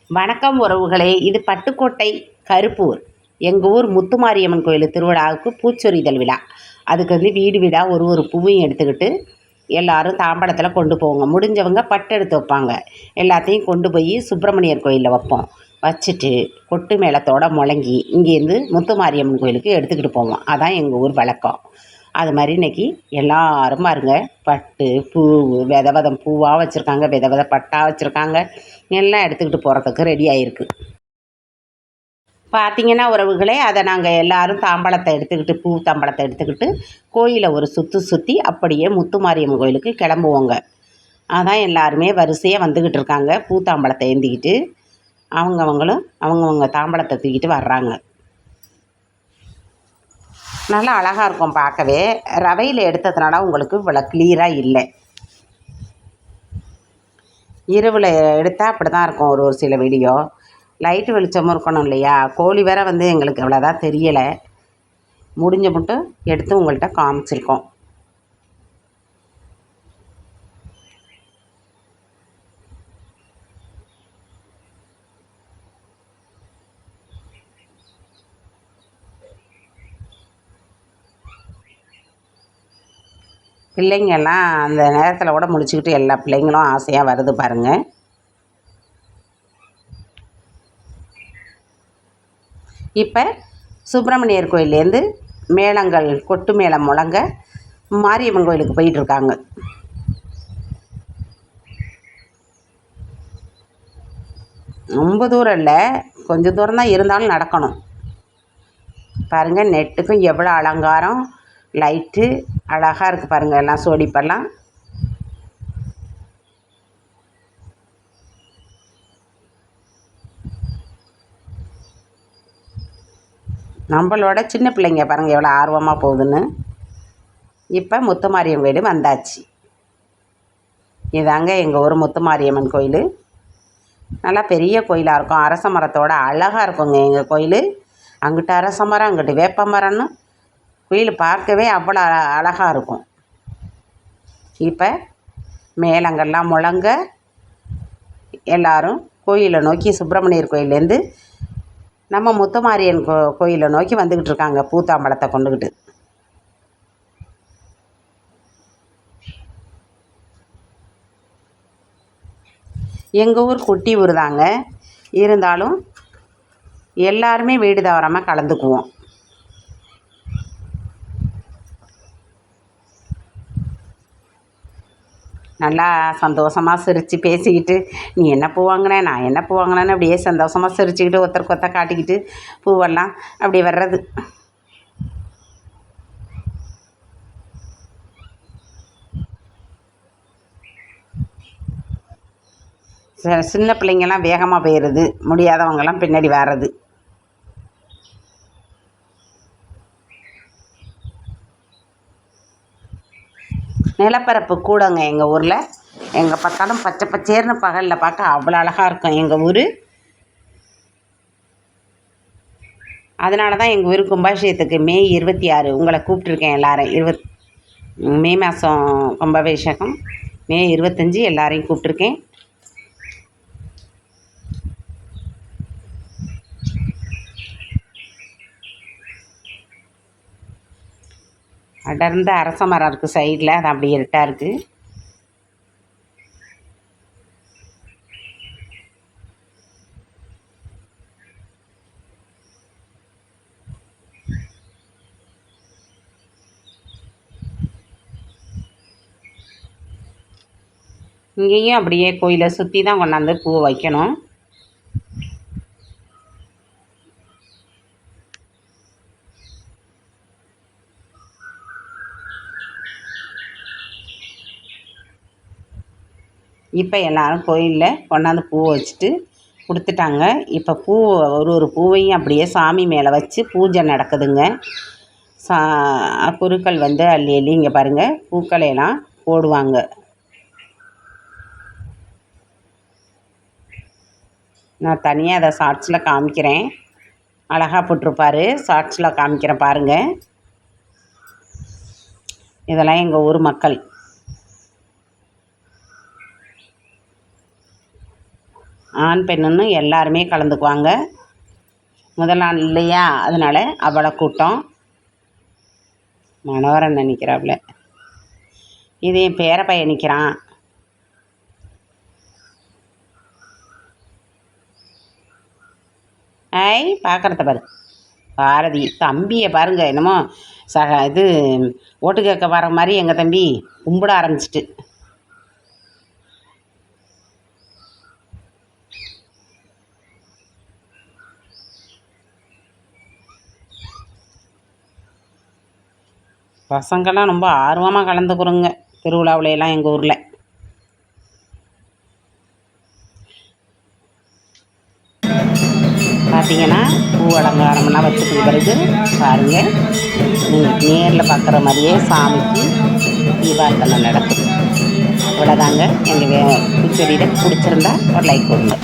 வணக்கம் உறவுகளே. இது பட்டுக்கோட்டை கருப்பூர். எங்கள் ஊர் முத்துமாரியம்மன் கோயில் திருவிழாவுக்கு பூச்சொரிதல் விழா. அதுக்கு வீடு வீடாக ஒரு பூவையும் எடுத்துக்கிட்டு எல்லோரும் தாம்படத்தில் கொண்டு போவாங்க. முடிஞ்சவங்க பட்டு எடுத்து வைப்பாங்க. எல்லாத்தையும் கொண்டு போய் சுப்பிரமணியர் கோயிலில் வைப்போம். வச்சுட்டு கொட்டு மேளத்தோடு முழங்கி இங்கேருந்து முத்துமாரியம்மன் கோயிலுக்கு எடுத்துக்கிட்டு போவோம். அதான் எங்கள் ஊர் வழக்கம். அது மாதிரி இன்றைக்கி எல்லோரும் பாருங்க, பட்டு பூ வித பூவாக வச்சுருக்காங்க, வித பட்டாக வச்சுருக்காங்க. எல்லாம் எடுத்துக்கிட்டு போகிறதுக்கு ரெடி ஆகிருக்கு. பார்த்திங்கன்னா உறவுகளே, அதை நாங்கள் எல்லோரும் தாம்பழத்தை எடுத்துக்கிட்டு பூ தாம்பழத்தை எடுத்துக்கிட்டு கோயிலை ஒரு சுற்றி அப்படியே முத்துமாரியம்மன் கோயிலுக்கு கிளம்புவோங்க. அதான் எல்லாருமே வரிசையாக வந்துக்கிட்டு இருக்காங்க. பூ தாம்பழத்தை ஏந்திக்கிட்டு அவங்கவங்க தாம்பழத்தை தூக்கிட்டு வர்றாங்க. நல்லா அழகாக இருக்கும் பார்க்கவே. ரவையில் எடுத்ததுனால உங்களுக்கு இவ்வளோ கிளியராக இல்லை. இரவில் எடுத்தால் அப்படி தான் இருக்கும் ஒரு சில வீடியோ. லைட்டு வெளிச்சமும் இருக்கணும் இல்லையா? கோழி வேற எங்களுக்கு அவ்வளோதான் தெரியலை. முடிஞ்ச மட்டும் எடுத்து உங்கள்கிட்ட காமிச்சிருக்கோம். பிள்ளைங்கெல்லாம் அந்த நேரத்தில் கூட முழிச்சுக்கிட்டு எல்லா பிள்ளைங்களும் ஆசையாக வருது பாருங்கள். இப்போ சுப்பிரமணியர் கோயிலேருந்து மேளங்கள் கொட்டு மேளம் முழங்க மாரியம்மன் கோயிலுக்கு போயிட்டுருக்காங்க. ரொம்ப தூரம் இல்லை, கொஞ்சம் தூரம் தான், இருந்தாலும் நடக்கணும். பாருங்கள், நெட்டுக்கும் எவ்வளோ அலங்காரம், லைட்டு அழகாக இருக்குது பாருங்கள். எல்லாம் சோடிப்பெல்லாம் நம்மளோட சின்ன பிள்ளைங்க பாருங்கள் எவ்வளோ ஆர்வமாக போகுதுன்னு. இப்போ முத்துமாரியம்மன் கோயில் வந்தாச்சு. இதாங்க எங்கள் ஊர் முத்துமாரியம்மன் கோயில். நல்லா பெரிய கோயிலாக இருக்கும். அரச மரத்தோட அழகாக இருக்குங்க எங்கள் கோயில். அங்கிட்டு அரச மரம், அங்கிட்டு வேப்ப மரம்னு கோயில் பார்க்கவே அவ்வளோ அழகாக இருக்கும். இப்போ மேளங்கள்லாம் முழங்க எல்லோரும் கோயிலை நோக்கி, சுப்பிரமணியர் கோயிலேருந்து நம்ம முத்துமாரியன் கோயிலை நோக்கி வந்துக்கிட்டு இருக்காங்க பூத்தாம்பழத்தை கொண்டுக்கிட்டு. எங்கள் ஊர் குட்டி ஊர் தாங்க, இருந்தாலும் எல்லாருமே வீடு தவறாமல் கலந்துக்குவோம். நல்லா சந்தோஷமாக சிரித்து பேசிக்கிட்டு, நீ என்ன பூ வாங்கின, நான் என்ன பூ வாங்கினேன்னு அப்படியே சந்தோஷமாக சிரிச்சுக்கிட்டு ஒருத்தருக்கு ஒருத்தர் காட்டிக்கிட்டு பூவெல்லாம் அப்படி வர்றது. சின்ன பிள்ளைங்கள்லாம் வேகமாக போயிடுது, முடியாதவங்கெல்லாம் பின்னாடி வர்றது. நிலப்பரப்பு கூடங்க எங்கள் ஊரில். எங்கே பார்த்தாலும் பச்சை பச்சேர்னு பகலில் பார்க்க அவ்வளோ அழகாக இருக்கும் எங்கள் ஊர். அதனால தான் எங்கள் ஊர் கும்பாபிஷேகத்துக்கு மே 26 உங்களை கூப்பிட்ருக்கேன் எல்லோரும். மே மாதம் கும்பாபிஷேகம், மே 25 எல்லாரையும் கூப்பிட்ருக்கேன். அடர்ந்த அரச மரம் இருக்குது சைடில், அது அப்படி இருட்டாக இருக்குது. இங்கேயும் அப்படியே கோயிலை சுற்றி தான் கொண்டாந்து பூ வைக்கணும். இப்போ எல்லோரும் கோயிலில் கொண்டாந்து பூவை வச்சுட்டு கொடுத்துட்டாங்க. இப்போ பூ ஒரு பூவையும் அப்படியே சாமி மேலே வச்சு பூஜை நடக்குதுங்க. குருக்கள் அள்ளி அள்ளி இங்கே பாருங்கள் பூக்களையெல்லாம் போடுவாங்க. நான் தனியாக அதை ஷார்ட்ஸில் காமிக்கிறேன். அழகாக போட்டிருப்பாரு, ஷார்ட்ஸில் காமிக்கிறேன் பாருங்கள். இதெல்லாம் எங்கள் ஊர் மக்கள். ஆண் பெண்ணுன்னு எல்லாருமே கலந்துக்குவாங்க. முதல் நாள் இல்லையா, அதனால் அவ்வளோ கூட்டம். மனோகரன் நினைக்கிறாப்புல, இது என் பேர பையன் நிற்கிறான். ஐ பார்க்குறத பாரு பாரதி தம்பியை பாருங்க, என்னமோ இது ஓட்டு கேட்க வர மாதிரி எங்கள் தம்பி கும்பிட ஆரம்பிச்சிட்டு. பசங்கள்லாம் ரொம்ப ஆர்வமாக கலந்துக்கிறோங்க திருவிழாவிலையெல்லாம் எங்கள் ஊரில். பார்த்தீங்கன்னா பூ அலங்காரம்லாம் வச்சுட்டு பிறகு பாருங்கள், நீங்கள் நேரில் பார்க்குற மாதிரியே சாமிக்கு தீபார்த்தனை நடக்குது. இவ்வளோதாங்க. எங்கள் பூச்செடியில் பிடிச்சிருந்தா ஒரு லைக் கொடுங்க.